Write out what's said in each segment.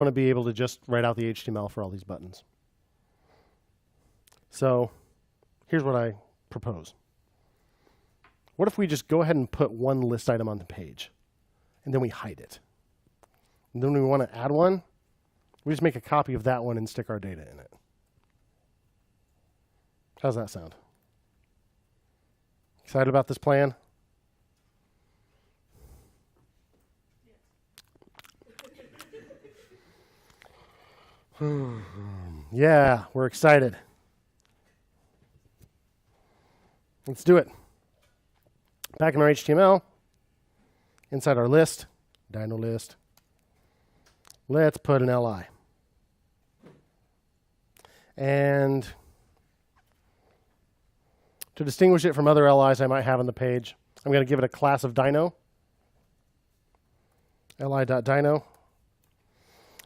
want to be able to just write out the HTML for all these buttons. So here's what I propose. What if we just go ahead and put one list item on the page, and then we hide it? And then when we want to add one, we just make a copy of that one and stick our data in it. How's that sound? Excited about this plan? Yeah, we're excited. Let's do it. Back in our HTML, inside our list, Dino list, let's put an li. And to distinguish it from other LIs I might have on the page, I'm going to give it a class of Dino, li.dino.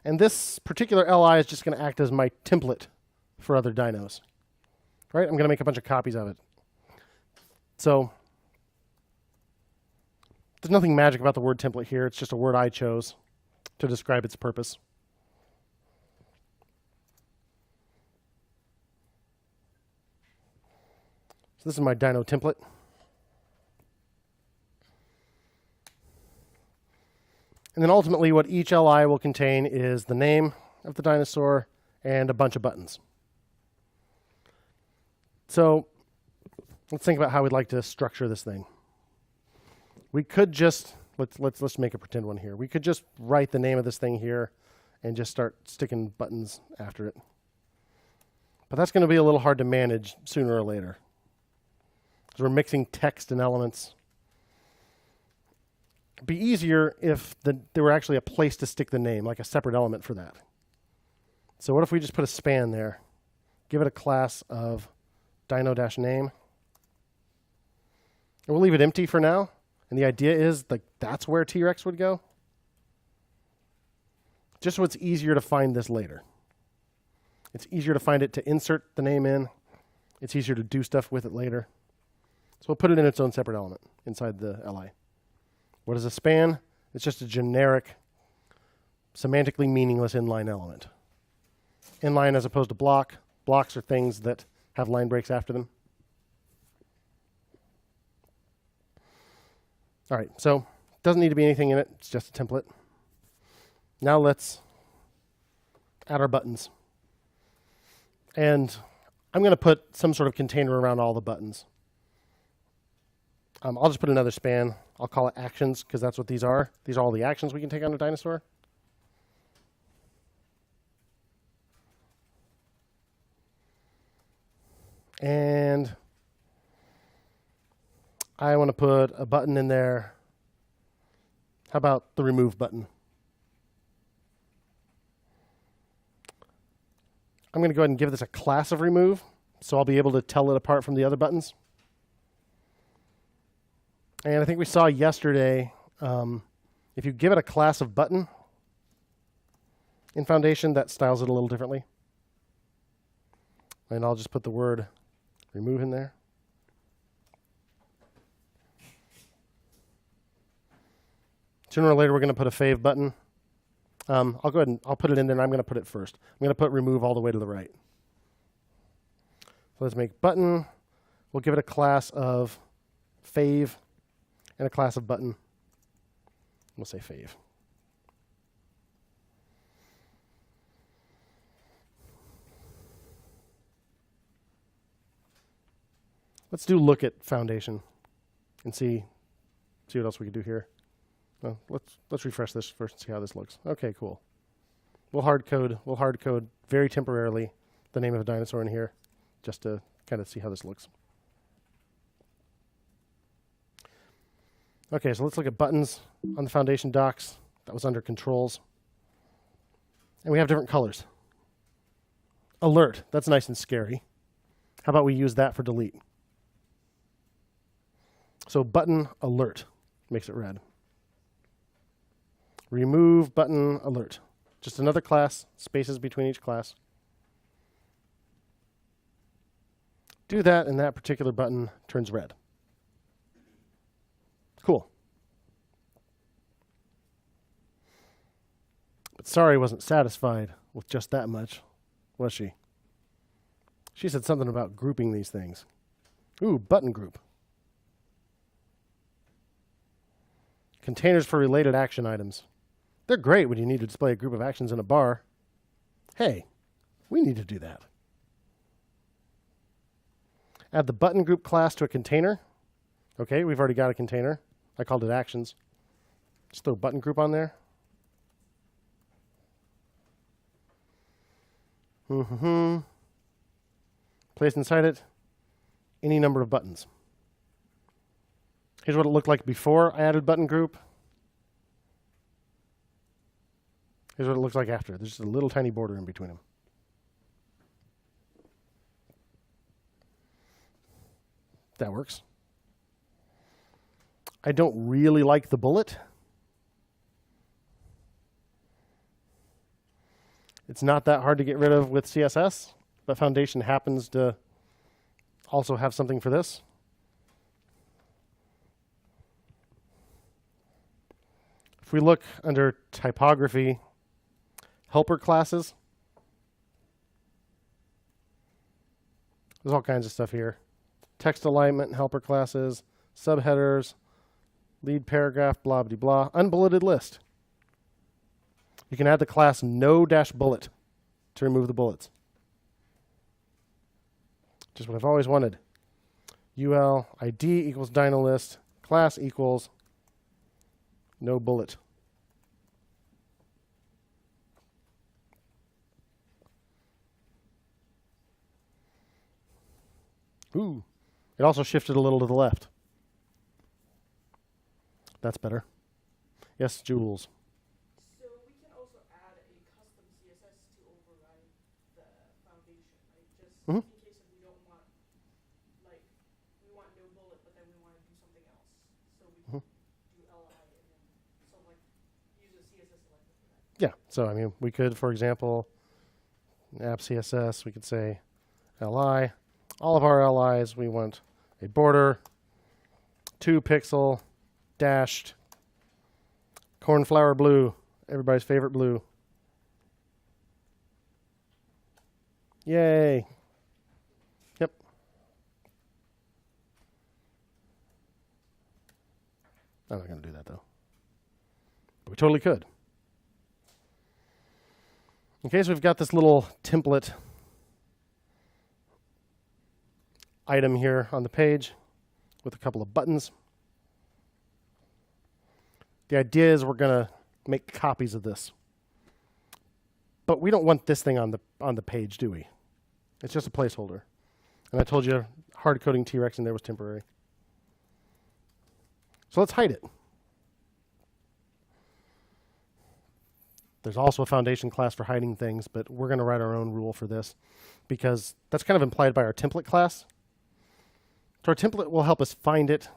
And this particular li is just going to act as my template for other dinos. Right? I'm going to make a bunch of copies of it. So there's nothing magic about the word template here. It's just a word I chose to describe its purpose. So this is my Dino template. And then ultimately what each li will contain is the name of the dinosaur and a bunch of buttons. So let's think about how we'd like to structure this thing. We could just, let's make a pretend one here. We could just write the name of this thing here and just start sticking buttons after it. But that's going to be a little hard to manage sooner or later, because we're mixing text and elements. It'd be easier if there were actually a place to stick the name, like a separate element for that. So what if we just put a span there, give it a class of dino-name, and we'll leave it empty for now. And the idea is that's where T-Rex would go, just so it's easier to find this later. It's easier to find it to insert the name in. It's easier to do stuff with it later. So we'll put it in its own separate element inside the li. What is a span? It's just a generic, semantically meaningless inline element. Inline as opposed to block. Blocks are things that have line breaks after them. All right, so it doesn't need to be anything in it. It's just a template. Now let's add our buttons. And I'm going to put some sort of container around all the buttons. I'll just put another span. I'll call it actions, because that's what these are. These are all the actions we can take on a dinosaur. And I want to put a button in there. How about the remove button? I'm going to go ahead and give this a class of remove, so I'll be able to tell it apart from the other buttons. And I think we saw yesterday, if you give it a class of button in Foundation, that styles it a little differently. And I'll just put the word remove in there. Sooner or later, we're going to put a Fav button. I'll go ahead and I'll put it in there, and I'm going to put it first. I'm going to put remove all the way to the right. So let's make button. We'll give it a class of Fav and a class of button. We'll say Fav. Let's do look at Foundation and see what else we can do here. Well, let's refresh this first and see how this looks. Okay, cool. We'll hard code very temporarily the name of a dinosaur in here, just to kind of see how this looks. Okay, so let's look at buttons on the Foundation docs. That was under controls. And we have different colors. Alert, that's nice and scary. How about we use that for delete? So button alert makes it red. Remove button alert. Just another class, spaces between each class. Do that, and that particular button turns red. Cool. But Sari wasn't satisfied with just that much, was she? She said something about grouping these things. Ooh, button group. Containers for related action items. They're great when you need to display a group of actions in a bar. Hey, we need to do that. Add the button group class to a container. Okay, we've already got a container. I called it actions. Just throw button group on there. Place inside it any number of buttons. Here's what it looked like before I added button group. Here's what it looks like after. There's just a little tiny border in between them. That works. I don't really like the bullet. It's not that hard to get rid of with CSS, but Foundation happens to also have something for this. If we look under typography, helper classes, there's all kinds of stuff here. Text alignment, helper classes, subheaders, lead paragraph, blah, blah, blah, unbulleted list. You can add the class no-bullet to remove the bullets. Just what I've always wanted. UL ID equals dynalist, class equals no bullet. Ooh, it also shifted a little to the left. That's better. Yes, Jules. So we can also add a custom CSS to override the foundation, right? Just in case if we don't want, like, we want no bullet, but then we want to do something else. So we can do LI and then select, use a CSS selector for that. Yeah, so I mean, we could, for example, app CSS, we could say LI. All of our LIs, we want a border, 2 pixel, dashed, cornflower blue, everybody's favorite blue. Yay. Yep. I'm not going to do that, though. But we totally could. Okay, so we've got this little template item here on the page with a couple of buttons. The idea is we're going to make copies of this. But we don't want this thing on the page, do we? It's just a placeholder. And I told you hard coding T-Rex in there was temporary. So let's hide it. There's also a foundation class for hiding things, but we're going to write our own rule for this because that's kind of implied by our template class. So our template will help us find it,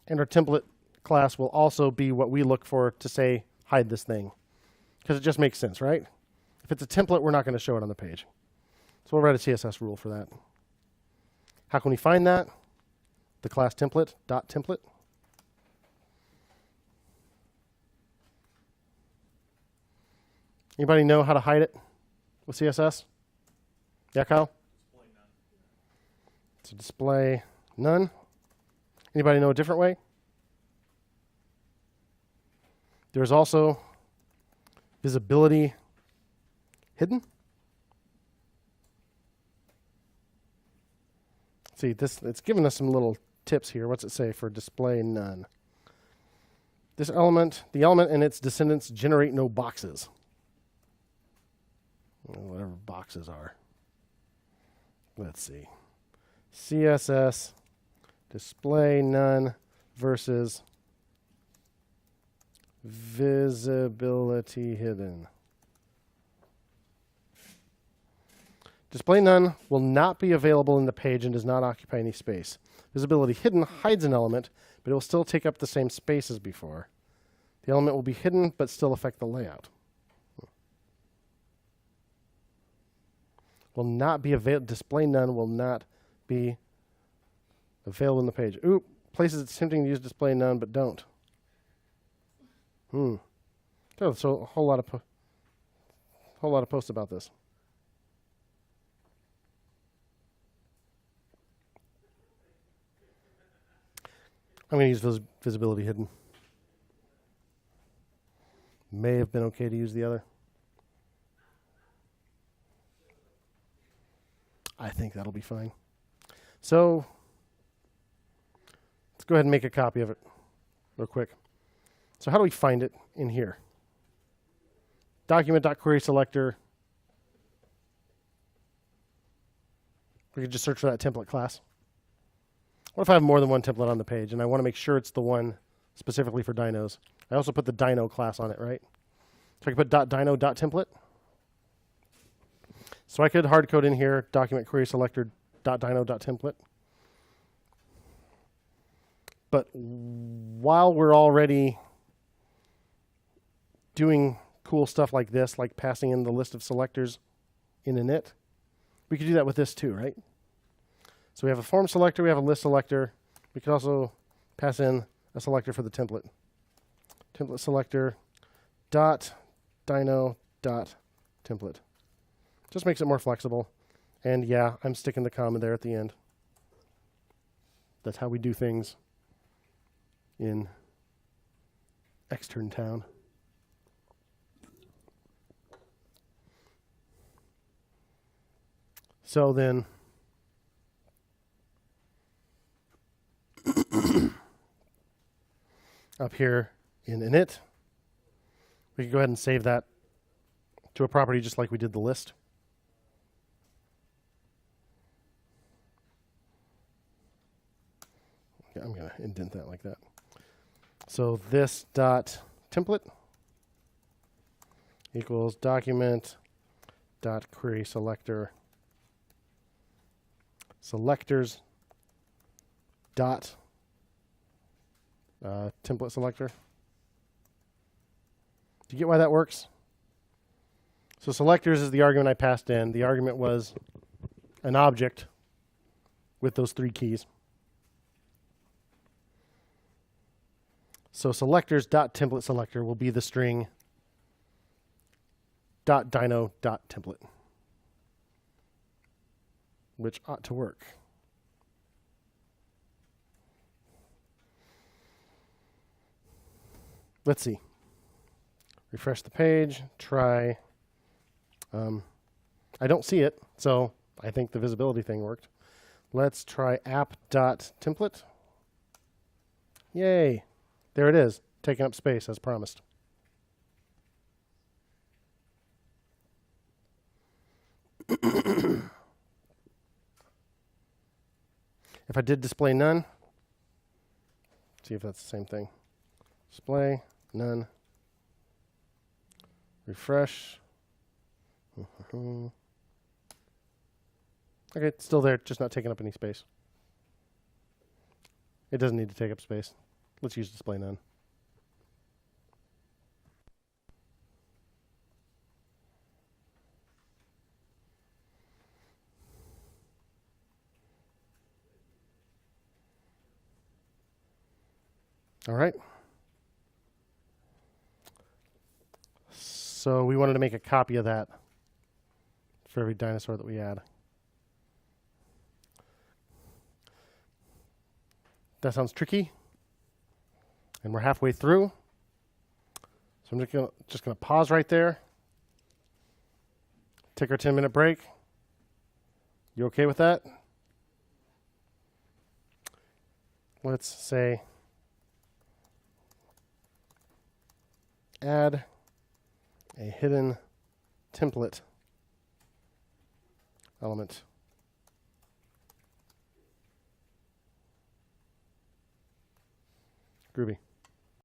and our template class will also be what we look for to say, hide this thing. Because it just makes sense, right? If it's a template, we're not going to show it on the page. So we'll write a CSS rule for that. How can we find that? The class template, .template. Anybody know how to hide it with CSS? Yeah, Kyle? Display none. So display none. Anybody know a different way? There's also visibility hidden. See, it's giving us some little tips here. What's it say for display none? This element, the element and its descendants generate no boxes. Whatever boxes are. Let's see. CSS display none versus visibility hidden. Display none will not be available in the page and does not occupy any space. Visibility hidden hides an element, but it will still take up the same space as before. The element will be hidden, but still affect the layout. Will not be available. Display none will not be available in the page. Ooh, places it's tempting to use display none, but don't. So a whole lot of whole lot of posts about this. I'm going to use visibility hidden. May have been okay to use the other. I think that'll be fine. So let's go ahead and make a copy of it real quick. So how do we find it in here? Document.querySelector. We could just search for that template class. What if I have more than one template on the page and I want to make sure it's the one specifically for dynos? I also put the dyno class on it, right? So I could put .dyno.template. So I could hard code in here document query selector .dyno.template. But while we're already doing cool stuff like this, like passing in the list of selectors in init, we could do that with this too, right? So we have a form selector, we have a list selector. We could also pass in a selector for the template. Template selector .dyno.template. Just makes it more flexible. And yeah, I'm sticking the comma there at the end. That's how we do things in Extern Town. So then up here in init, we can go ahead and save that to a property just like we did the list. Yeah, I'm going to indent that like that. So this dot template equals document dot query selector selectors dot template selector. Do you get why that works? So selectors is the argument I passed in. The argument was an object with those three keys. So selectors dot template selector will be the string dot dyno dot template, which ought to work. Let's see. Refresh the page, try. I don't see it, so I think the visibility thing worked. Let's try app.template. Yay. There it is, taking up space as promised. If I did display none, see if that's the same thing. Display none. Refresh. Okay, it's still there, just not taking up any space. It doesn't need to take up space. Let's use display none. All right. So we wanted to make a copy of that for every dinosaur that we add. That sounds tricky. And we're halfway through. So I'm just gonna pause right there. Take our 10-minute break. You okay with that? Let's say add a hidden template element. Groovy.